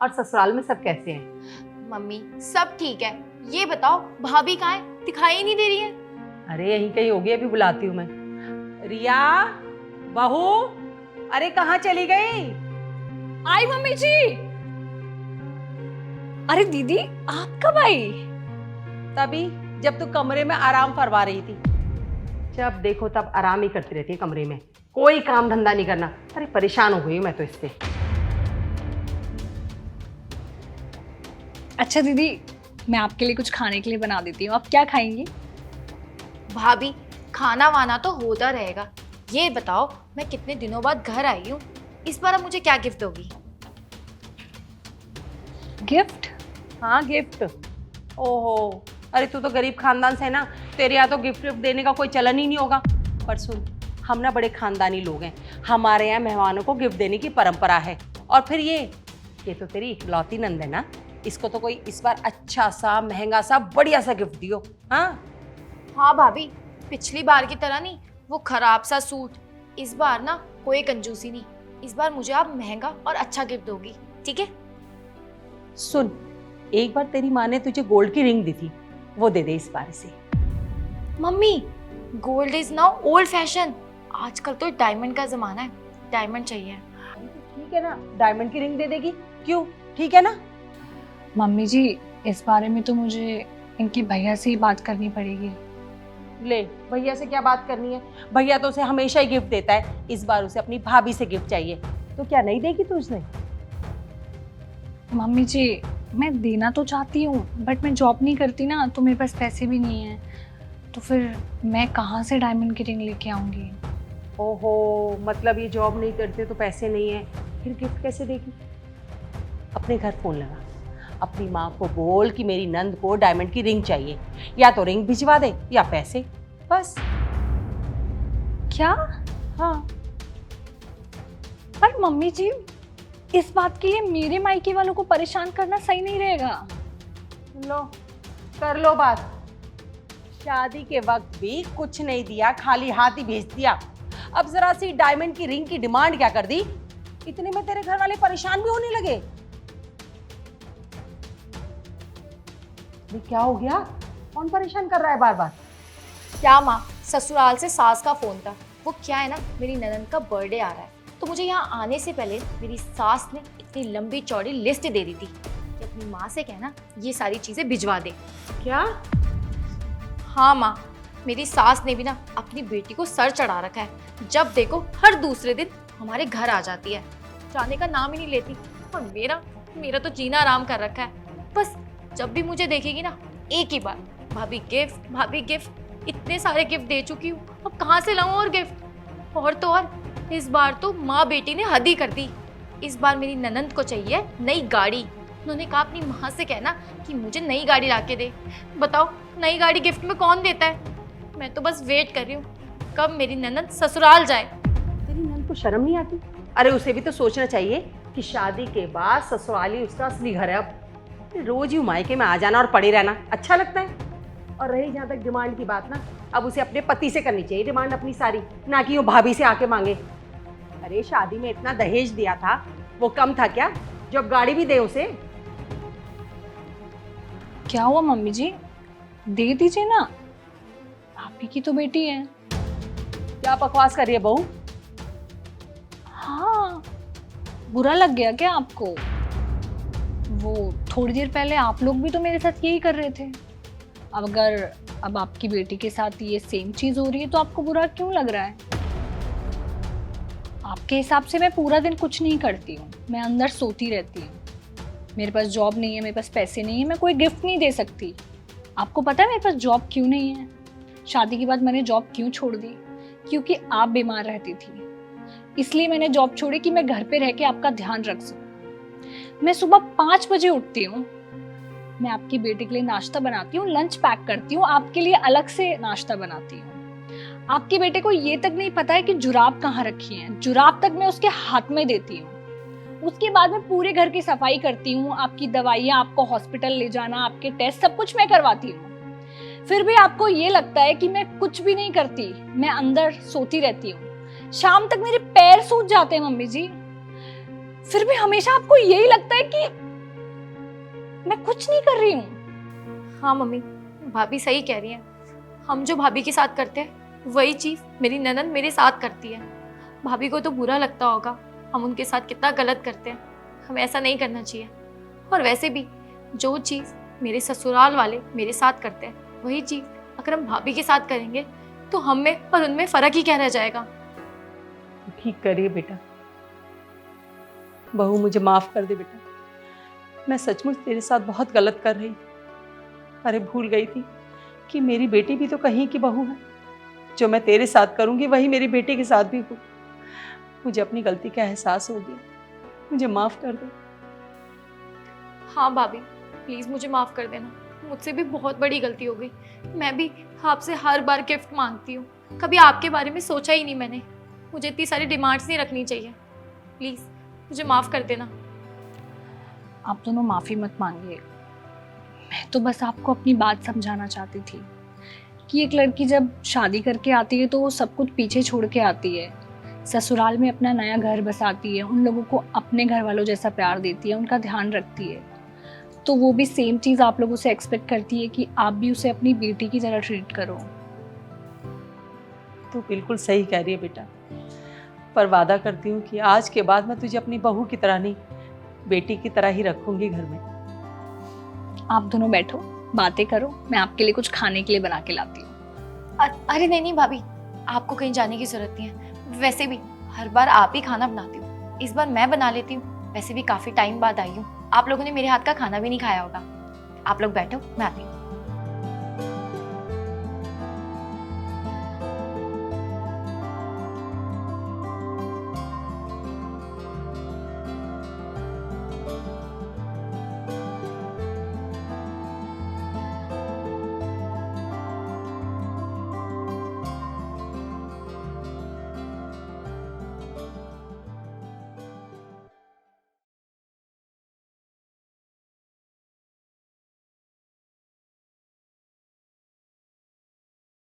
और ससुराल में सब कैसे हैं? मम्मी सब ठीक है। ये बताओ भाभी कहाँ है, दिखाई ही नहीं दे रही है। अरे यहीं कहीं होगी, अभी बुलाती हूँ मैं। रिया, बहू, अरे कहाँ चली गई? आई मम्मी जी। अरे दीदी आप कब आई? तभी जब तू कमरे में आराम फरमा रही थी। जब देखो तब आराम ही करती रहती है कमरे में, कोई काम धंधा नहीं करना। अरे परेशान हो गई हूँ मैं तो इससे। अच्छा दीदी, मैं आपके लिए कुछ खाने के लिए बना देती हूँ, आप क्या खाएंगी? भाभी खाना वाना तो होता रहेगा। ये बताओ मैं कितने दिनों बाद घर आई हूँ, इस बार आप मुझे क्या गिफ्ट दोगी? गिफ्ट? हाँ गिफ्ट। ओहो, अरे तू तो गरीब खानदान से है ना, तेरे यहाँ तो गिफ्ट विफ्ट देने का कोई चलन ही नहीं होगा। पर सुन, हम ना बड़े खानदानी लोग हैं, हमारे यहाँ मेहमानों को गिफ्ट देने की परंपरा है। और फिर ये तो तेरी इकलौती नंद है ना, इसको तो कोई इस बार अच्छा सा महंगा सा बढ़िया सा गिफ्ट दियो। हाँ भाभी, पिछली बार की तरह नहीं वो खराब सा सूट। इस बार ना कोई कंजूसी नहीं, इस बार मुझे आप महंगा और अच्छा गिफ्ट दोगी, ठीक है? सुन, एक बार तेरी माँ ने तुझे गोल्ड की रिंग दी थी, वो दे दे इस बार से। Mummy gold is now old fashion, आजकल तो डायमंड का जमाना है, डायमंड चाहिए। ठीक है ना, डायमंड की रिंग दे देगी, क्यों? ठीक है ना? मम्मी जी इस बारे में तो मुझे इनके भैया से ही बात करनी पड़ेगी। ले, भैया से क्या बात करनी है? भैया तो उसे हमेशा ही गिफ्ट देता है, इस बार उसे अपनी भाभी से गिफ्ट चाहिए। तो क्या नहीं देगी तू उसे? मम्मी जी मैं देना तो चाहती हूँ, बट मैं जॉब नहीं करती ना, तो मेरे पास पैसे भी नहीं हैं, तो फिर मैं कहाँ से डायमंड की रिंग लेके आऊँगी? ओहो, मतलब ये जॉब नहीं करते तो पैसे नहीं है, फिर गिफ्ट कैसे देगी? अपने घर फोन लगा, अपनी माँ को बोल कि मेरी नंद को डायमंड की रिंग चाहिए, या तो रिंग भिजवा दे या पैसे, बस। क्या? हाँ। पर मम्मी जी इस बात के लिए मेरे मायके वालों को परेशान करना सही नहीं रहेगा। लो, कर लो बात। शादी के वक्त भी कुछ नहीं दिया, खाली हाथ ही भेज दिया। अब जरा सी डायमंड की रिंग की डिमांड क्या कर दी, इतने में तेरे घर वाले परेशान भी होने लगे। क्या हो गया? कौन परेशान कर रहा है बार बार? क्या माँ, ससुराल से सास का फोन था। वो क्या है ना, मेरी ननद का बर्थडे आ रहा है, तो मुझे यहाँ आने से पहले मेरी सास ने इतनी लंबी चौड़ी लिस्ट दे दी थी कि अपनी माँ से कहना ये सारी चीजें भिजवा दे। क्या? हाँ माँ, मेरी सास ने भी ना अपनी बेटी को सर चढ़ा रखा है, जब देखो हर दूसरे दिन हमारे घर आ जाती है, जाने का नाम ही नहीं लेती। और मेरा तो जीना आराम कर रखा है। बस जब भी मुझे देखेगी ना, एक ही बार, भाभी गिफ्ट, भाभी गिफ्ट। इतने सारे गिफ्ट दे चुकी हूँ, अब कहाँ से लाऊं और गिफ्ट? और तो और इस बार तो माँ बेटी ने हद ही कर दी। इस बार मेरी ननंद को चाहिए नई गाड़ी। उन्होंने कहा अपनी माँ से कहना कि मुझे नई गाड़ी लाके दे। बताओ नई गाड़ी गिफ्ट में कौन देता है? मैं तो बस वेट कर रही हूँ कब मेरी ननंद ससुराल जाए। तेरी नंद को शर्म नहीं आती? अरे उसे भी तो सोचना चाहिए कि शादी के बाद ससुराल ही उसका असली घर है। अब रोज ही मायके में आ जाना और पड़े रहना अच्छा लगता है? और रही जहाँ तक डिमांड की बात ना, अब उसे अपने पति से करनी चाहिए डिमांड अपनी सारी, ना कि वो भाभी से आके मांगे। अरे शादी में इतना दहेज दिया था, वो कम था क्या जो अब गाड़ी भी दे उसे? क्या हुआ मम्मी जी, दे दीजिए ना, आप ही की तो बेटी है। क्या बकवास कर रही है बहू? हाँ, बुरा लग गया क्या आपको? वो थोड़ी देर पहले आप लोग भी तो मेरे साथ यही कर रहे थे। अब आपकी बेटी के साथ ये सेम चीज हो रही है तो आपको बुरा क्यों लग रहा है? आपके हिसाब से मैं पूरा दिन कुछ नहीं करती हूँ, मैं अंदर सोती रहती हूँ। मेरे पास जॉब नहीं है, मेरे पास पैसे नहीं है, मैं कोई गिफ्ट नहीं दे सकती। आपको पता है मेरे पास जॉब क्यों नहीं है? शादी के बाद मैंने जॉब क्यों छोड़ दी? क्योंकि आप बीमार रहती थी, इसलिए मैंने जॉब छोड़ी कि मैं घर पे रह के आपका ध्यान रख सकूं। मैं सुबह 5 बजे उठती हूँ, मैं आपकी बेटी के लिए नाश्ता बनाती हूँ, लंच पैक करती हूँ, आपके लिए अलग से नाश्ता बनाती हूँ। आपके बेटे को ये तक नहीं पता है कि जुराब कहाँ रखी है, जुराब तक मैं उसके हाथ में देती हूँ। उसके बाद मैं पूरे घर की सफाई करती हूँ, आपकी दवाइयाँ, आपको हॉस्पिटल ले जाना, आपके टेस्ट, सब कुछ मैं करवाती हूँ। फिर भी आपको ये लगता है कि मैं कुछ भी नहीं करती, मैं अंदर सोती रहती हूँ। शाम तक मेरे पैर सूज जाते हैं मम्मी जी। फिर भी हमेशा आपको यही लगता है कि मैं कुछ नहीं कर रही हूँ। हाँ मम्मी, भाभी सही कह रही हैं। हम जो भाभी के साथ करते हैं वही चीज़ मेरी ननद मेरे साथ करती है। भाभी को तो बुरा लगता होगा हम उनके साथ कितना गलत करते हैं। हमें ऐसा नहीं करना चाहिए। और वैसे भी जो चीज़ मेरे ससुराल वाले मेरे साथ करते हैं वही चीज़ अगर हम भाभी के साथ करेंगे तो हम में और उनमें फ़र्क ही क्या रह जाएगा। तो ठीक करिए बेटा। बहू मुझे माफ़ कर दे बेटा, मैं सचमुच तेरे साथ बहुत गलत कर रही। अरे भूल गई थी कि मेरी बेटी भी तो कहीं की बहू है। जो मैं तेरे साथ करूँगी वही मेरी बेटी के साथ भी हो। मुझे अपनी गलती का एहसास हो गया, मुझे माफ़ कर दे। हाँ भाभी, प्लीज़ मुझे माफ़ कर देना। मुझसे भी बहुत बड़ी गलती हो गई। मैं भी आपसे हर बार गिफ्ट मांगती हूँ, कभी आपके बारे में सोचा ही नहीं मैंने। मुझे इतनी सारी डिमांड्स नहीं रखनी चाहिए। प्लीज़ मुझे माफ़ कर देना। आप दोनों माफ़ी मत मांगिए। मैं तो बस आपको अपनी बात समझाना चाहती थी कि एक लड़की जब शादी करके आती है तो वो सब कुछ पीछे छोड़ के आती है। ससुराल में अपना नया घर बसाती है, उन लोगों को अपने घर वालों जैसा प्यार देती है, उनका ध्यान रखती है। तो वो भी सेम चीज़ आप लोगों से एक्सपेक्ट करती है कि आप भी उसे अपनी बेटी की तरह ट्रीट करो। तू बिल्कुल सही कह रही है बेटा, पर वादा करती हूँ कि आज के बाद मैं तुझे अपनी बहू की तरह नहीं, बेटी की तरह ही रखूंगी घर में। आप दोनों बैठो, बातें करो, मैं आपके लिए कुछ खाने के लिए बना के लाती हूँ। अरे नहीं नहीं भाभी, आपको कहीं जाने की ज़रूरत नहीं है। वैसे भी हर बार आप ही खाना बनाती हूँ, इस बार मैं बना लेती हूँ। वैसे भी काफ़ी टाइम बाद आई हूँ, आप लोगों ने मेरे हाथ का खाना भी नहीं खाया होगा। आप लोग बैठो, मैं आती हूँ।